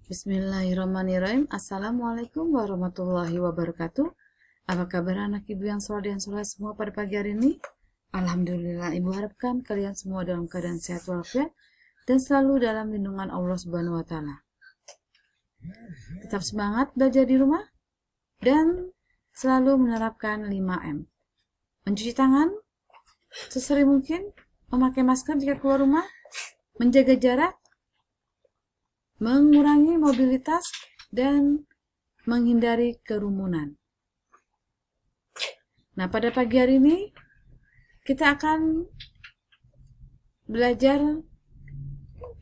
Bismillahirrahmanirrahim. Assalamualaikum warahmatullahi wabarakatuh. Apa kabar anak ibu yang soleh dan soleh semua pada pagi hari ini? Alhamdulillah, ibu harapkan kalian semua dalam keadaan sehat walafiat dan selalu dalam lindungan Allah Subhanahu wa taala. Tetap semangat belajar di rumah dan selalu menerapkan 5M. Mencuci tangan sesering mungkin, memakai masker jika keluar rumah, menjaga jarak, mengurangi mobilitas, dan menghindari kerumunan. Nah, pada pagi hari ini kita akan belajar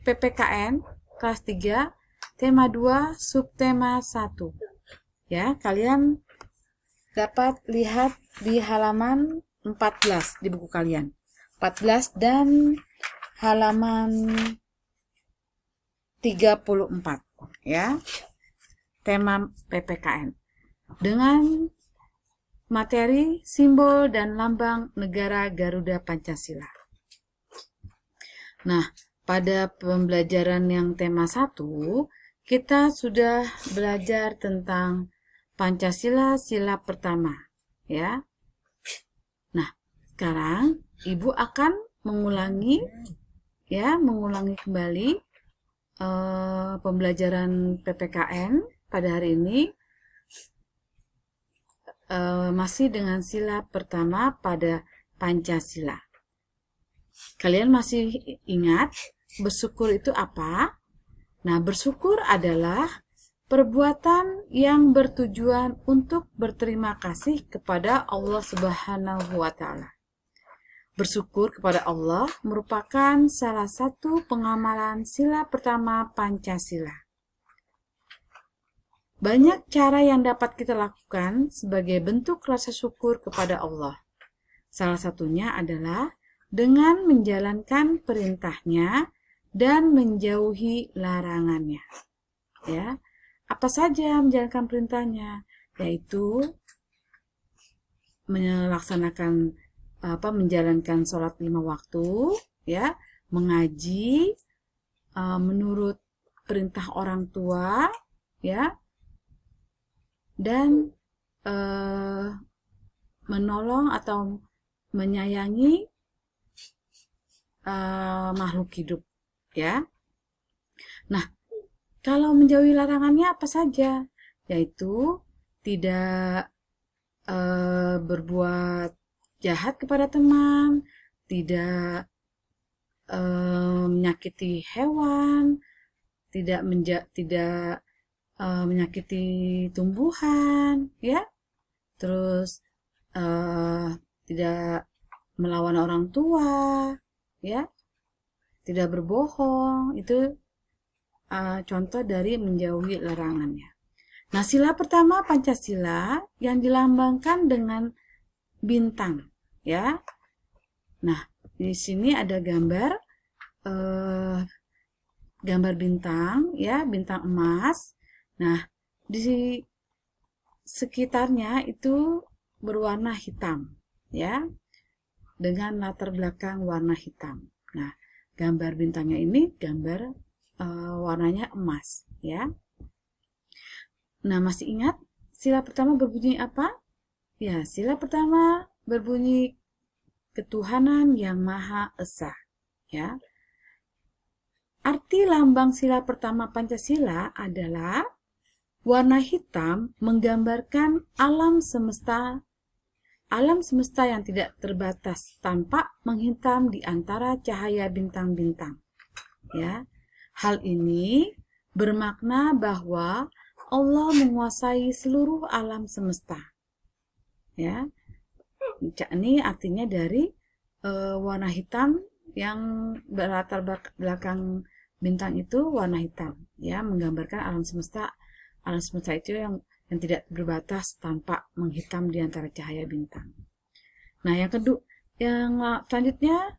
PPKN kelas 3, tema 2, subtema 1. Ya, kalian dapat lihat di halaman 14 di buku kalian. 14 dan halaman 34 ya. Tema PPKN dengan materi simbol dan lambang negara Garuda Pancasila. Nah, pada pembelajaran yang tema 1 kita sudah belajar tentang Pancasila sila pertama ya. Nah, sekarang ibu akan mengulangi kembali pembelajaran PPKN pada hari ini masih dengan sila pertama pada Pancasila. Kalian masih ingat bersyukur itu apa? Nah, bersyukur adalah perbuatan yang bertujuan untuk berterima kasih kepada Allah Subhanahu wa taala. Bersyukur kepada Allah merupakan salah satu pengamalan sila pertama Pancasila. Banyak cara yang dapat kita lakukan sebagai bentuk rasa syukur kepada Allah. Salah satunya adalah dengan menjalankan perintahnya dan menjauhi larangannya. Ya, apa saja menjalankan perintahnya? Yaitu menjalankan sholat 5 waktu, ya, mengaji menurut perintah orang tua, ya, dan menolong atau menyayangi makhluk hidup, ya. Nah, kalau menjauhi larangannya apa saja? Yaitu tidak berbuat jahat kepada teman, tidak menyakiti hewan, tidak menyakiti tumbuhan, ya. Terus tidak melawan orang tua, ya. Tidak berbohong, itu contoh dari menjauhi larangannya. Nah, sila pertama Pancasila yang dilambangkan dengan bintang, ya. Nah, di sini ada gambar bintang, ya, bintang emas. Nah, di sekitarnya itu berwarna hitam, ya, dengan latar belakang warna hitam. Nah, gambar bintangnya ini gambar warnanya emas, ya. Nah, masih ingat sila pertama berbunyi apa? Ya, sila pertama berbunyi ketuhanan yang Maha Esa, ya. Arti lambang sila pertama Pancasila adalah warna hitam menggambarkan alam semesta yang tidak terbatas tanpa menghitam di antara cahaya bintang-bintang, ya. Hal ini bermakna bahwa Allah menguasai seluruh alam semesta, ya. Ini artinya dari warna hitam yang berlatar belakang bintang itu warna hitam, ya, menggambarkan alam semesta itu yang tidak berbatas tanpa menghitam di antara cahaya bintang. Nah, yang selanjutnya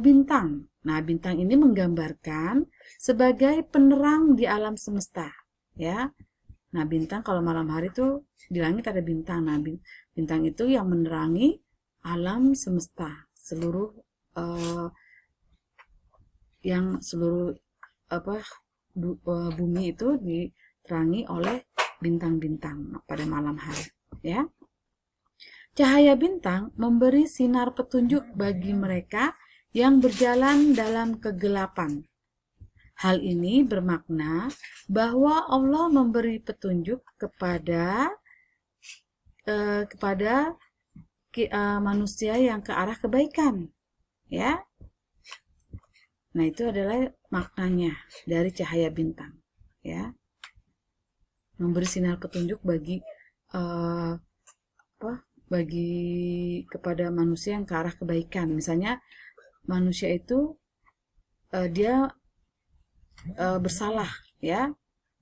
bintang. Nah, bintang ini menggambarkan sebagai penerang di alam semesta, ya. Nah, bintang kalau malam hari itu di langit ada bintang. Nah, bintang itu yang menerangi alam semesta, seluruh bumi itu diterangi oleh bintang-bintang pada malam hari, ya. Cahaya bintang memberi sinar petunjuk bagi mereka yang berjalan dalam kegelapan. Hal ini bermakna bahwa Allah memberi petunjuk kepada manusia yang ke arah kebaikan, ya. Nah, itu adalah maknanya dari cahaya bintang, ya. Memberi sinar petunjuk bagi kepada manusia yang ke arah kebaikan. Misalnya manusia itu dia bersalah, ya.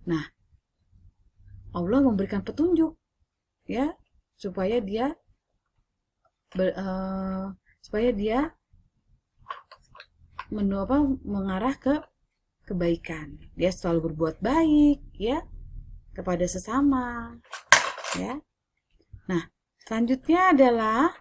Nah, Allah memberikan petunjuk, ya, supaya dia mengarah ke kebaikan. Dia selalu berbuat baik, ya, kepada sesama, ya. Nah, selanjutnya adalah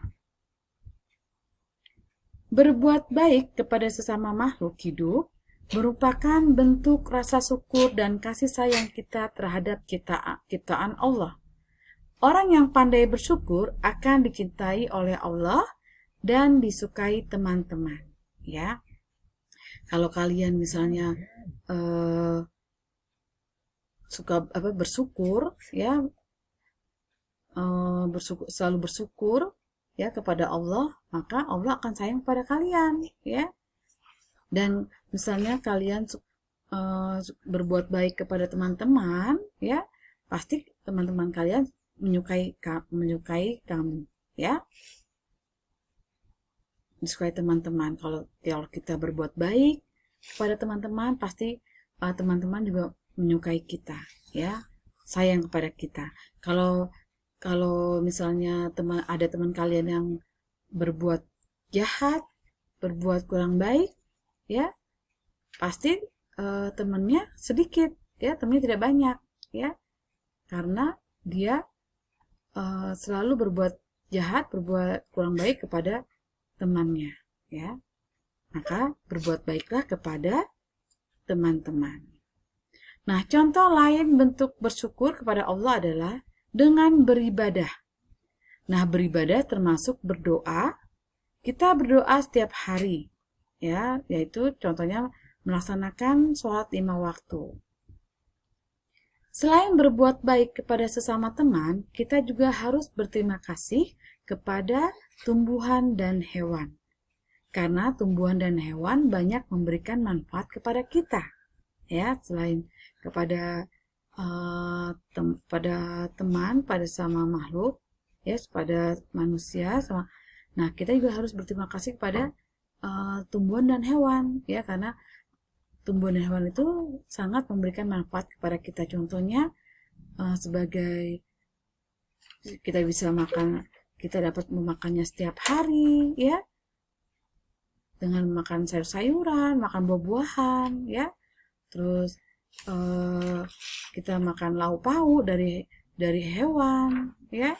berbuat baik kepada sesama makhluk hidup merupakan bentuk rasa syukur dan kasih sayang kita terhadap ciptaan Allah. Orang yang pandai bersyukur akan dicintai oleh Allah dan disukai teman-teman, ya. Kalau kalian misalnya bersyukur, ya, selalu bersyukur, ya, kepada Allah, maka Allah akan sayang pada kalian, ya. Dan misalnya kalian berbuat baik kepada teman-teman, ya, pasti teman-teman kalian menyukai kamu, ya. Disukai teman-teman. Kalau kita berbuat baik kepada teman-teman, pasti teman-teman juga menyukai kita, ya, sayang kepada kita. Kalau misalnya ada teman kalian yang berbuat jahat, berbuat kurang baik, ya, pasti temannya sedikit, ya, temannya tidak banyak, ya, karena dia selalu berbuat jahat, berbuat kurang baik kepada temannya, ya. Maka berbuat baiklah kepada teman-teman. Nah, contoh lain bentuk bersyukur kepada Allah adalah dengan beribadah. Nah, beribadah termasuk berdoa. Kita berdoa setiap hari, ya, yaitu contohnya melaksanakan sholat 5 waktu. Selain berbuat baik kepada sesama teman, kita juga harus berterima kasih kepada tumbuhan dan hewan. Karena tumbuhan dan hewan banyak memberikan manfaat kepada kita, ya, selain kepada teman, pada sama makhluk, ya, pada manusia sama. Nah, kita juga harus berterima kasih kepada tumbuhan dan hewan, ya, karena tumbuhan dan hewan itu sangat memberikan manfaat kepada kita. Contohnya sebagai kita bisa makan, kita dapat memakannya setiap hari, ya, dengan makan sayur-sayuran, makan buah-buahan, ya. Terus kita makan lauk pauk dari hewan, ya.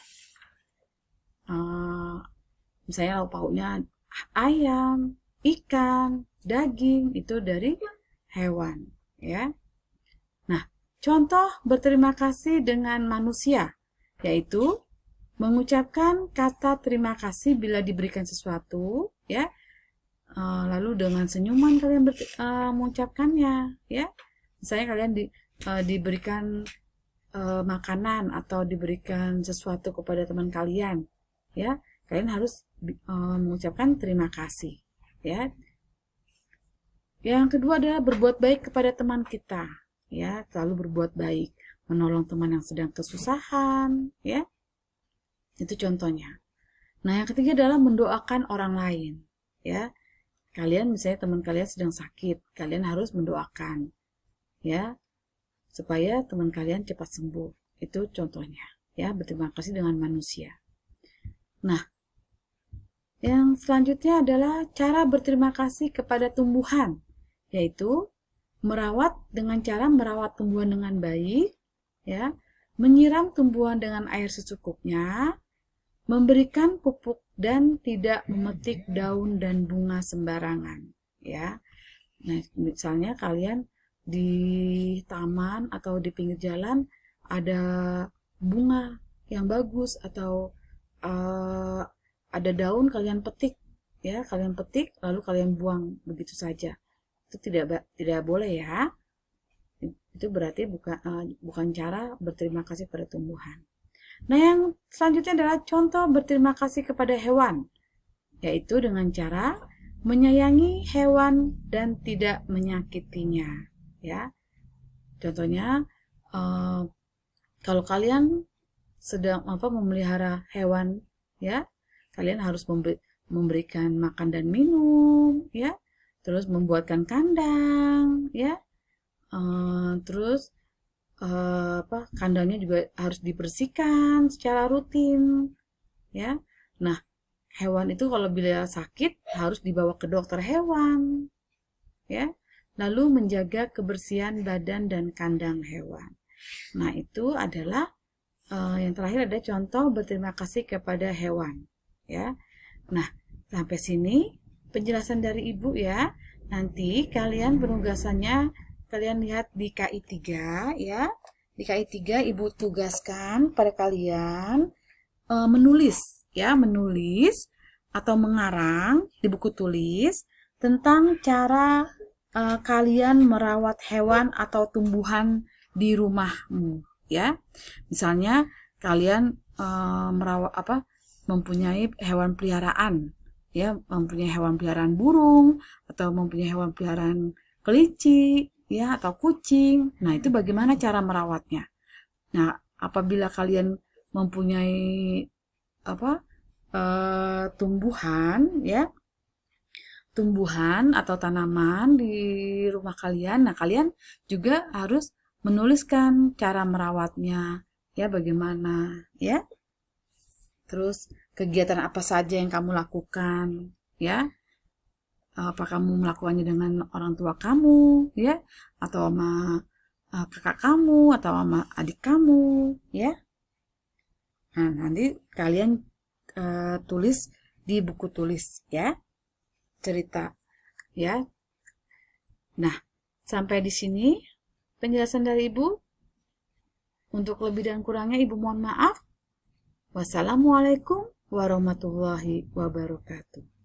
Misalnya lauk pauknya ayam, ikan, daging, itu dari hewan, ya. Nah, contoh berterima kasih dengan manusia, yaitu mengucapkan kata terima kasih bila diberikan sesuatu, ya. Lalu dengan senyuman kalian mengucapkannya, ya. Misalnya kalian diberikan makanan atau diberikan sesuatu kepada teman kalian, ya, kalian harus mengucapkan terima kasih, ya. Yang kedua adalah berbuat baik kepada teman kita, ya, selalu berbuat baik, menolong teman yang sedang kesusahan, ya, itu contohnya. Nah, yang ketiga adalah mendoakan orang lain, ya. Kalian misalnya teman kalian sedang sakit, kalian harus mendoakan, ya, supaya teman kalian cepat sembuh. Itu contohnya, ya, berterima kasih dengan manusia. Nah, yang selanjutnya adalah cara berterima kasih kepada tumbuhan, yaitu dengan cara merawat tumbuhan dengan baik, ya, menyiram tumbuhan dengan air secukupnya, memberikan pupuk dan tidak memetik daun dan bunga sembarangan, ya. Nah, misalnya kalian di taman atau di pinggir jalan ada bunga yang bagus atau ada daun kalian petik, ya, kalian petik lalu kalian buang begitu saja. Itu tidak boleh ya. Itu berarti bukan cara berterima kasih pada tumbuhan. Nah, yang selanjutnya adalah contoh berterima kasih kepada hewan, yaitu dengan cara menyayangi hewan dan tidak menyakitinya, ya. Contohnya, kalau kalian sedang memelihara hewan, ya, kalian harus memberikan makan dan minum, ya, terus membuatkan kandang, ya, terus kandangnya juga harus dibersihkan secara rutin, ya. Nah, hewan itu kalau bila sakit harus dibawa ke dokter hewan, ya. Lalu menjaga kebersihan badan dan kandang hewan. Nah, itu adalah yang terakhir ada contoh berterima kasih kepada hewan, ya. Nah, sampai sini penjelasan dari Ibu ya. Nanti kalian penugasannya kalian lihat di KI 3 ya. Di KI 3 Ibu tugaskan pada kalian menulis ya, menulis atau mengarang di buku tulis tentang cara kalian merawat hewan atau tumbuhan di rumahmu ya. Misalnya kalian mempunyai hewan peliharaan ya, mempunyai hewan peliharaan burung atau mempunyai hewan peliharaan kelinci ya atau kucing. Nah, itu bagaimana cara merawatnya? Nah, apabila kalian mempunyai tumbuhan ya, tumbuhan atau tanaman di rumah kalian, nah kalian juga harus menuliskan cara merawatnya ya, bagaimana ya. Terus kegiatan apa saja yang kamu lakukan ya. Apa kamu melakukannya dengan orang tua kamu ya, atau sama kakak kamu atau sama adik kamu ya. Nah, nanti kalian tulis di buku tulis ya, cerita ya. Nah, sampai di sini penjelasan dari Ibu. Untuk lebih dan kurangnya Ibu mohon maaf. Wassalamualaikum warahmatullahi wabarakatuh.